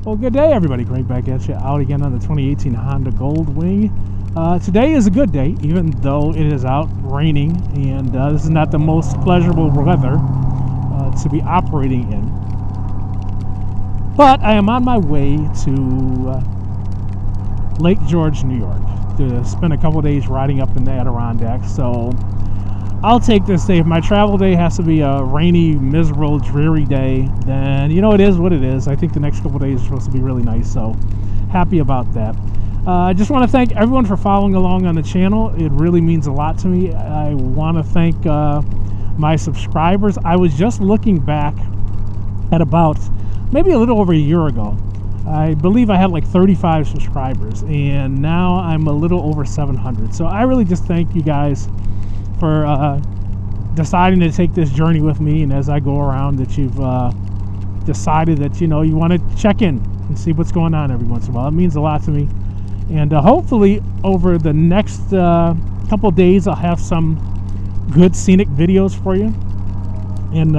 Well, good day, everybody. Great back at you out again on the 2018 Honda Goldwing. Today is a good day, even though it is out raining, and this is not the most pleasurable weather to be operating in. But I am on my way to Lake George, New York, to spend a couple days riding up in the Adirondacks. So I'll take this day. If my travel day has to be a rainy, miserable, dreary day, then you know it is what it is. I think the next couple days are supposed to be really nice, so happy about that. I just want to thank everyone for following along on the channel. It really means a lot to me. I want to thank my subscribers. I was just looking back at about maybe a little over a year ago. I believe I had like 35 subscribers, and now I'm a little over 700. So I really just thank you guys for deciding to take this journey with me, and as I go around, that you've decided that you want to check in and see what's going on every once in a while. It means a lot to me, and hopefully over the next couple days I'll have some good scenic videos for you, and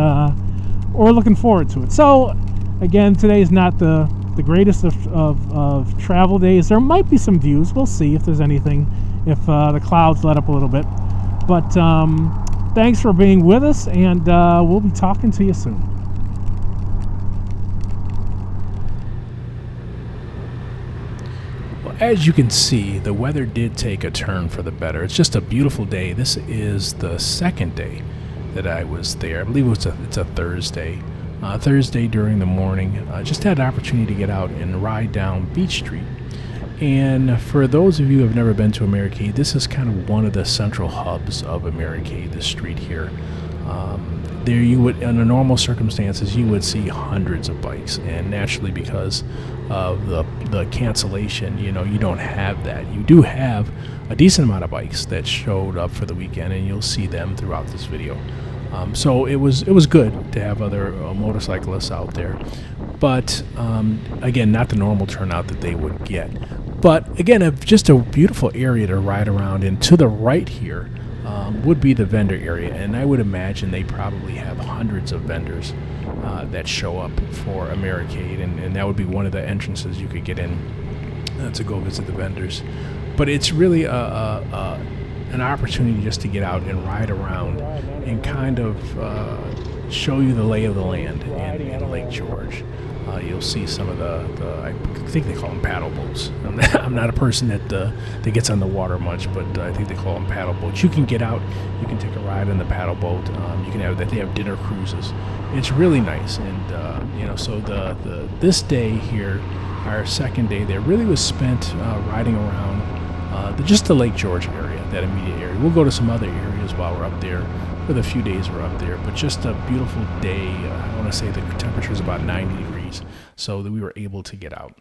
we're looking forward to it. So again, today is not the greatest of travel days. There might be some views. We'll see if there's anything, if the clouds let up a little bit. But thanks for being with us, and we'll be talking to you soon. Well, as you can see, the weather did take a turn for the better. It's just a beautiful day. This is the second day that I was there. I believe it's a Thursday. Thursday during the morning. Just had an opportunity to get out and ride down Beach Street. And for those of you who have never been to Americade, this is kind of one of the central hubs of Americade, this street here. There you would, under normal circumstances, you would see hundreds of bikes, and naturally because of the cancellation, you don't have that. You do have a decent amount of bikes that showed up for the weekend, and you'll see them throughout this video. So it was good to have other motorcyclists out there, but again, not the normal turnout that they would get. But again, just a beautiful area to ride around in. To the right here would be the vendor area, and I would imagine they probably have hundreds of vendors that show up for Americade, and that would be one of the entrances you could get in to go visit the vendors. But it's really an opportunity just to get out and ride around and kind of show you the lay of the land in Lake George. You'll see some of I think they call them paddle boats. I'm not a person that gets on the water much, but I think they call them paddle boats. You can get out, you can take a ride in the paddle boat. You can have that. They have dinner cruises. It's really nice, and so this day here, our second day there, really was spent riding around just the Lake George area, that immediate area. We'll go to some other areas while we're up there, for the few days we're up there, but just a beautiful day. I want to say the temperature is about 90 degrees, so that we were able to get out.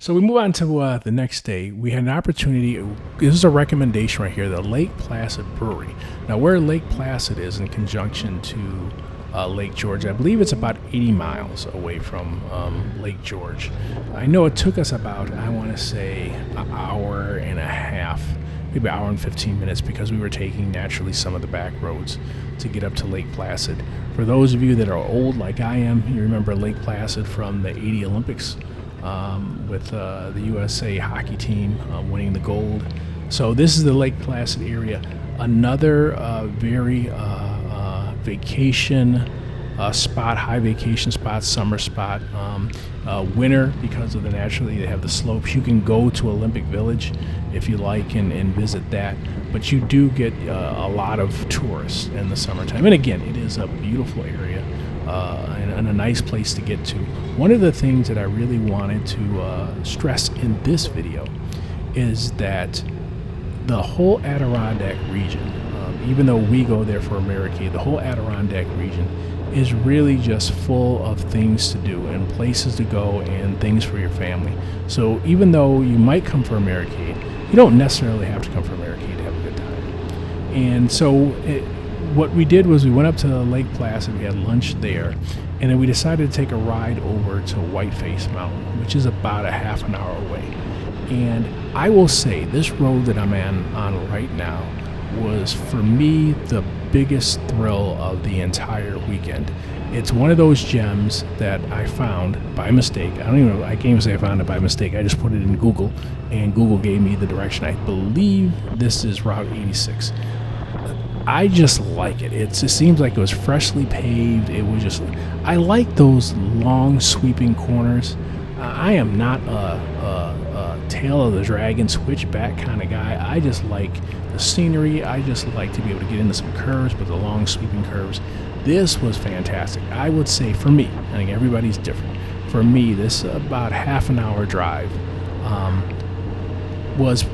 So we move on to the next day. We had an opportunity. This is a recommendation right here, the Lake Placid Brewery. Now, where Lake Placid is in conjunction to Lake George, I believe it's about 80 miles away from Lake George. I know it took us about, I want to say, an hour and a half, maybe an hour and 15 minutes, because we were taking naturally some of the back roads to get up to Lake Placid. For those of you that are old like I am, you remember Lake Placid from the 80 Olympics with the USA hockey team winning the gold. So this is the Lake Placid area, another very vacation spot, high vacation spot, summer spot. Winter, because of the naturally they have the slopes. You can go to Olympic Village if you like and visit that, but you do get a lot of tourists in the summertime. And again, it is a beautiful area and a nice place to get to. One of the things that I really wanted to stress in this video is that the whole Adirondack region, even though we go there for Americade, the whole Adirondack region is really just full of things to do and places to go and things for your family. So even though you might come for Americade, you don't necessarily have to come for Americade to have a good time. And so what we did was we went up to Lake Placid, we had lunch there, and then we decided to take a ride over to Whiteface Mountain, which is about a half an hour away. And I will say this road that I'm on right now was, for me, the biggest thrill of the entire weekend. It's one of those gems that I found by mistake. I can't even say I found it by mistake. I just put it in Google, and Google gave me the direction. I believe this is Route 86. I just like it. It seems like it was freshly paved. I like those long sweeping corners. I am not a tail of the dragon switchback kind of guy. I just like the scenery. I just like to be able to get into some curves, but the long sweeping curves. This was fantastic. I would say for me, I think everybody's different. For me, this about half an hour drive was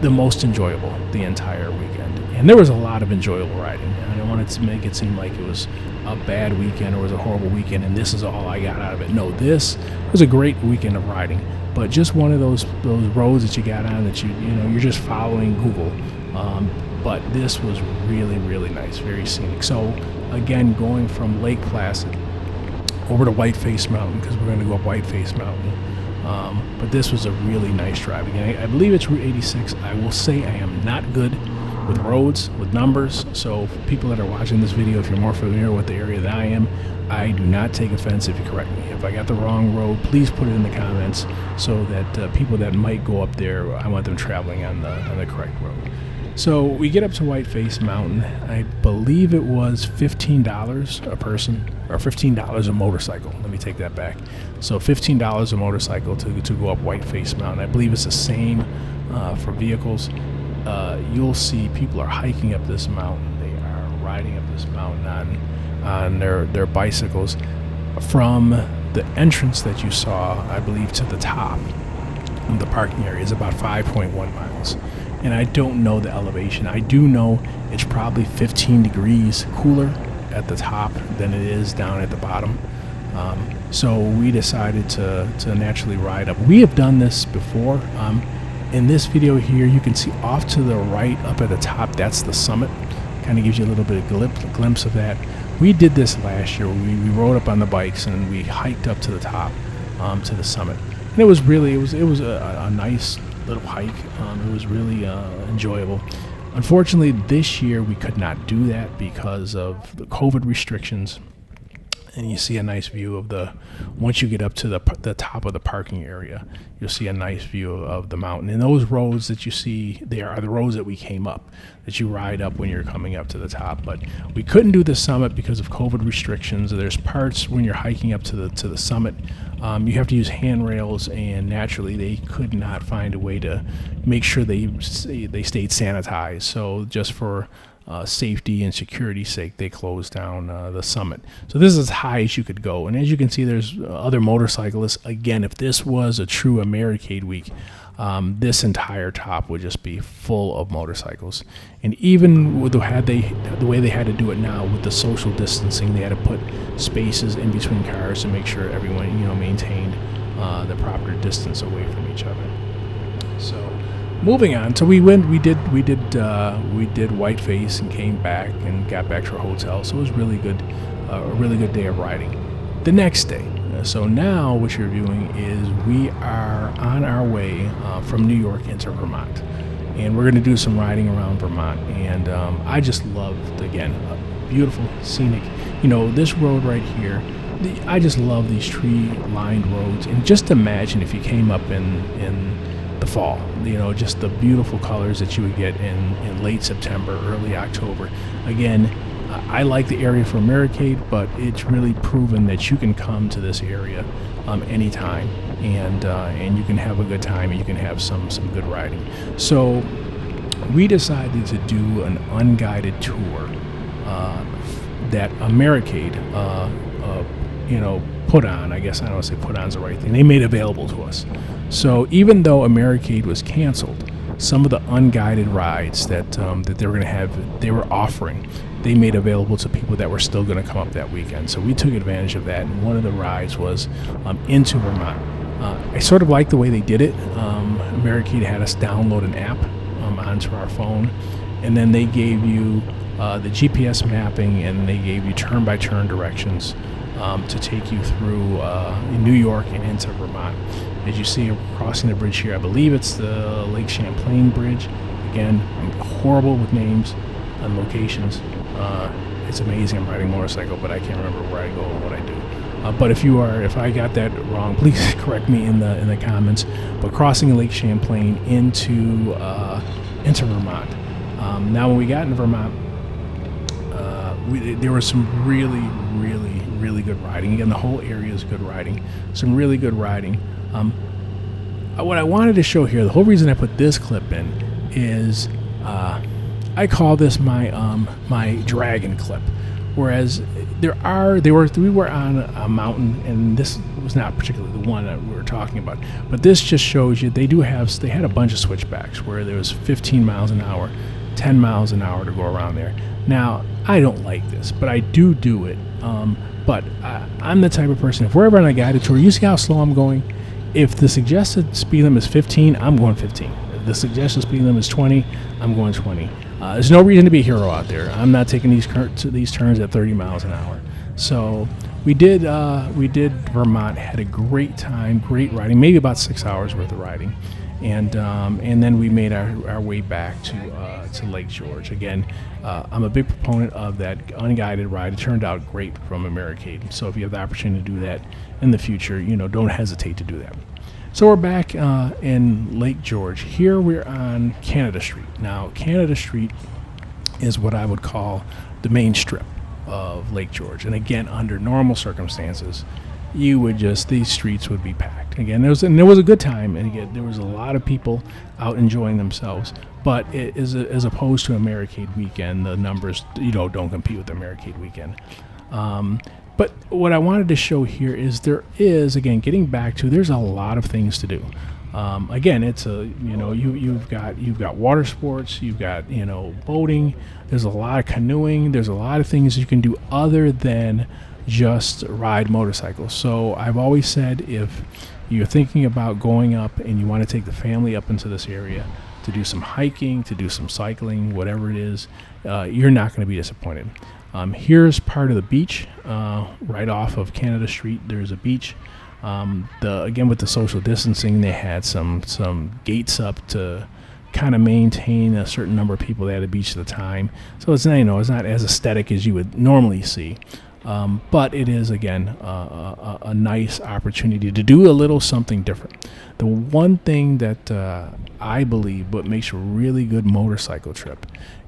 the most enjoyable the entire weekend. And there was a lot of enjoyable riding. I don't want it to make it seem like it was a bad weekend or it was a horrible weekend and this is all I got out of it. No, this was a great weekend of riding, but just one of those roads that you got on that you're just following Google. But this was really, really nice, very scenic. So again, going from Lake Placid over to Whiteface Mountain, because we're going to go up Whiteface Mountain. But this was a really nice drive. Again, I believe it's Route 86. I will say I am not good with roads, with numbers. So for people that are watching this video, if you're more familiar with the area than I am, I do not take offense if you correct me. If I got the wrong road, please put it in the comments so that people that might go up there, I want them traveling on the correct road. So we get up to Whiteface Mountain. I believe it was $15 a person, or $15 a motorcycle. Let me take that back. So $15 a motorcycle to go up Whiteface Mountain. I believe it's the same for vehicles. You'll see people are hiking up this mountain. They are riding up this mountain on their bicycles. From the entrance that you saw, I believe, to the top of the parking area is about 5.1 miles. And I don't know the elevation. I do know it's probably 15 degrees cooler at the top than it is down at the bottom. So we decided to naturally ride up. We have done this before. In this video here, you can see off to the right up at the top, that's the summit. Kind of gives you a little bit of glimpse of that. We did this last year. We rode up on the bikes and we hiked up to the top, to the summit. And it was a nice little hike. It was really enjoyable. Unfortunately, this year we could not do that because of the COVID restrictions. And you see a nice view of once you get up to the top of the parking area, you'll see a nice view of the mountain. And those roads that you see there are the roads that we came up, that you ride up when you're coming up to the top. But we couldn't do the summit because of COVID restrictions. There's parts when you're hiking up to the summit, you have to use handrails, and naturally they could not find a way to make sure they stayed sanitized. So just for safety and security's sake, they closed down the summit. So this is as high as you could go. And as you can see, there's other motorcyclists. Again, if this was a true Americade week, this entire top would just be full of motorcycles. And even with the way they had to do it now with the social distancing, they had to put spaces in between cars to make sure everyone maintained the proper distance away from each other. So moving on, so we did Whiteface and came back and got back to our hotel. So it was really good, a really good day of riding. The next day, so now what you're viewing is we are on our way from New York into Vermont, and we're going to do some riding around Vermont. And I just loved, again, beautiful, scenic. This road right here. I just love these tree-lined roads, and just imagine if you came up in the fall, just the beautiful colors that you would get in late September, early October. Again, I like the area for Americade, but it's really proven that you can come to this area anytime, and you can have a good time, and you can have some good riding. So we decided to do an unguided tour that Americade put on. I guess I don't want to say put on is the right thing. They made available to us. So even though Americade was canceled, some of the unguided rides that they were going to have, they were offering, they made available to people that were still going to come up that weekend. So we took advantage of that, and one of the rides was into Vermont. I sort of like the way they did it. Americade had us download an app onto our phone, and then they gave you the GPS mapping, and they gave you turn-by-turn directions to take you through New York and into Vermont. As you see, crossing the bridge here, I believe it's the Lake Champlain Bridge. Again, I'm horrible with names and locations. it's amazing. I'm riding a motorcycle, but I can't remember where I go or what I do. But if I got that wrong, please correct me in the comments. But crossing Lake Champlain into Vermont. Now, when we got into Vermont, there was some really good riding. Again, the whole area is good riding. Some really good riding. What I wanted to show here, the whole reason I put this clip in is I call this my dragon clip. Whereas we were on a mountain, and this was not particularly the one that we were talking about. But this just shows you they had a bunch of switchbacks where there was 15 miles an hour, 10 miles an hour to go around there. Now, I don't like this, but I do it. But I'm the type of person, if we're ever on a guided tour, you see how slow I'm going? If the suggested speed limit is 15, I'm going 15. If the suggested speed limit is 20, I'm going 20. There's no reason to be a hero out there. I'm not taking these turns at 30 miles an hour. So we did Vermont, had a great time, great riding, maybe about 6 hours worth of riding. And then we made our way back to Lake George. Again, I'm a big proponent of that unguided ride. It turned out great from Americade. So if you have the opportunity to do that in the future, don't hesitate to do that. So we're back in Lake George. Here we're on Canada Street. Now, Canada Street is what I would call the main strip of Lake George. And again, under normal circumstances, these streets would be packed. Again, there was a good time, and again, there was a lot of people out enjoying themselves. But as opposed to Americade weekend, the numbers don't compete with the Americade weekend. But what I wanted to show here is getting back to, there's a lot of things to do. Again, it's you've got water sports, you've got boating. There's a lot of canoeing. There's a lot of things you can do other than just ride motorcycles. So I've always said, if you're thinking about going up and you want to take the family up into this area to do some hiking, to do some cycling, whatever it is, you're not going to be disappointed. Here's part of the beach, right off of Canada Street. There's a beach. Again, with the social distancing, they had some gates up to kind of maintain a certain number of people at the beach at the time. So it's not as aesthetic as you would normally see. But it is, again, a nice opportunity to do a little something different. The one thing that I believe what makes a really good motorcycle trip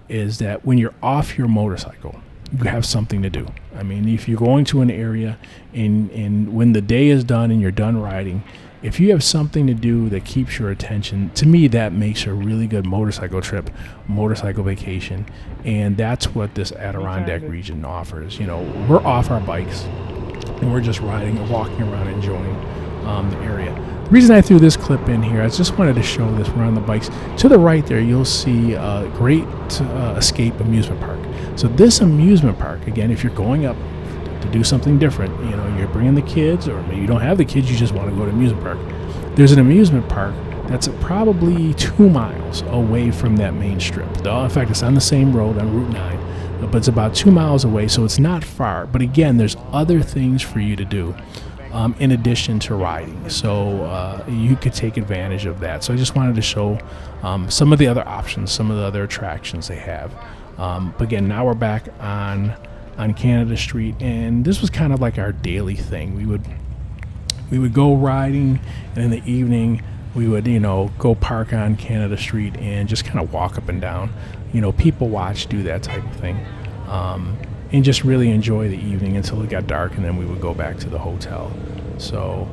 is that when you're off your motorcycle, you have something to do. I mean, if you're going to an area and when the day is done and you're done riding, if you have something to do that keeps your attention, to me, that makes a really good motorcycle trip, motorcycle vacation. And that's what this Adirondack region offers. We're off our bikes and we're just riding and walking around enjoying the area. The reason I threw this clip in here, I just wanted to show this. We're on the bikes. To the right there, you'll see a Great Escape amusement park. So this amusement park, again, if you're going up to do something different, you're bringing the kids, or maybe you don't have the kids, you just want to go to an amusement park. There's an amusement park that's probably 2 miles away from that main strip. In fact, it's on the same road on Route 9, but it's about 2 miles away, so it's not far. But again, there's other things for you to do in addition to riding, so you could take advantage of that. So I just wanted to show some of the other options, some of the other attractions they have. But again, now we're back on Canada Street, and this was kind of like our daily thing. We would go riding, and in the evening we would go park on Canada Street and just kind of walk up and down, people watch, do that type of thing, and just really enjoy the evening until it got dark, and then we would go back to the hotel. So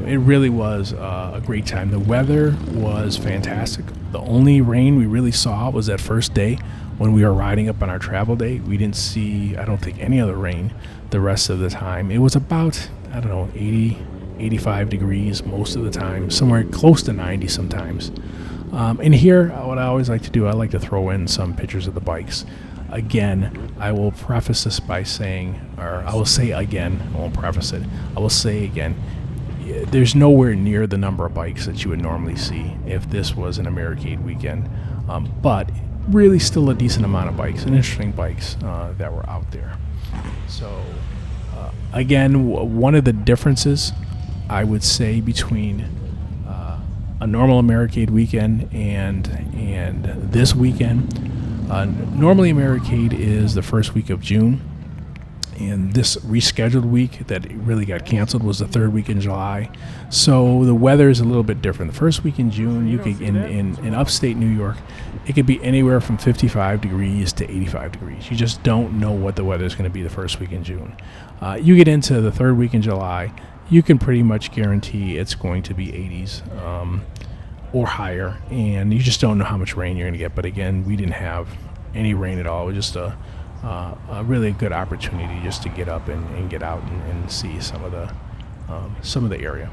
it really was a great time. The weather was fantastic. The only rain we really saw was that first day when we were riding up on our travel day. We didn't see, I don't think, any other rain the rest of the time. It was about, 80, 85 degrees most of the time, somewhere close to 90 sometimes. And here, what I always like to do, I like to throw in some pictures of the bikes. Again, I will preface this by saying, or I will say again, I won't preface it, I will say again, there's nowhere near the number of bikes that you would normally see if this was an Americade weekend. But really still a decent amount of bikes and interesting bikes that were out there. So again, one of the differences I would say between a normal Americade weekend and this weekend, normally Americade is the first week of June, And this rescheduled week that really got canceled was the third week in July. So the weather is a little bit different. The first week in June, you could in upstate New York, it could be anywhere from 55 degrees to 85 degrees. You just don't know what the weather is going to be the first week in June. You get into the third week in July, you can pretty much guarantee it's going to be 80s or higher, and you just don't know how much rain you're going to get. But again, we didn't have any rain at all. It was just a really good opportunity just to get up and get out and see some of the area.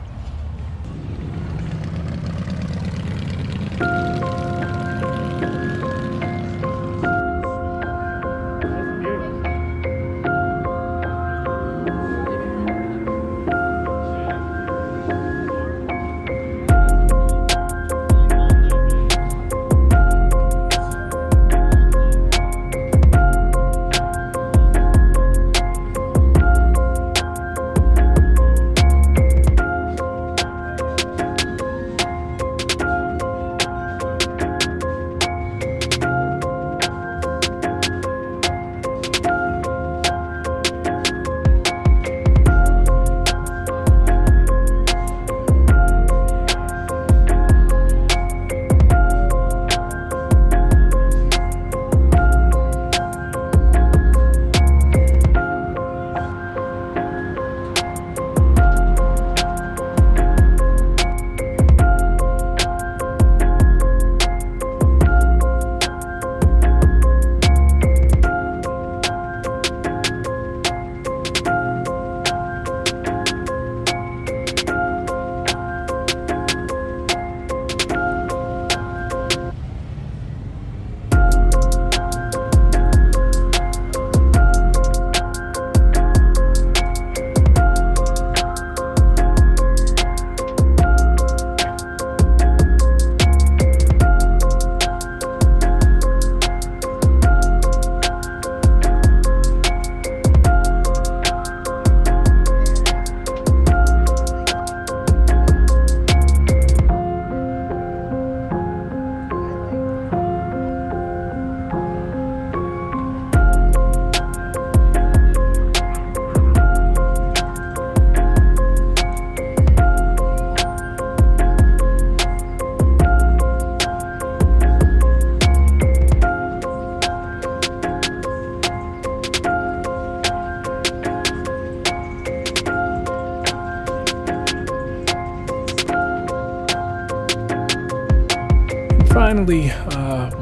Finally,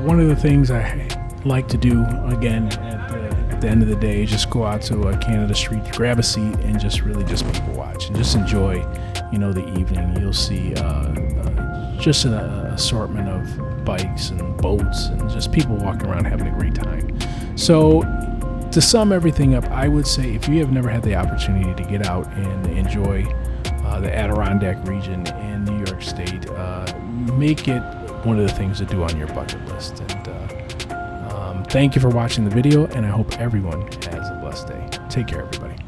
one of the things I like to do again at the end of the day is just go out to Canada Street, grab a seat, and just people watch and just enjoy, the evening. You'll see just an assortment of bikes and boats and just people walking around having a great time. So to sum everything up, I would say if you have never had the opportunity to get out and enjoy the Adirondack region in New York State, make it one of the things to do on your bucket list. And thank you for watching the video, and I hope everyone has a blessed day. Take care, everybody.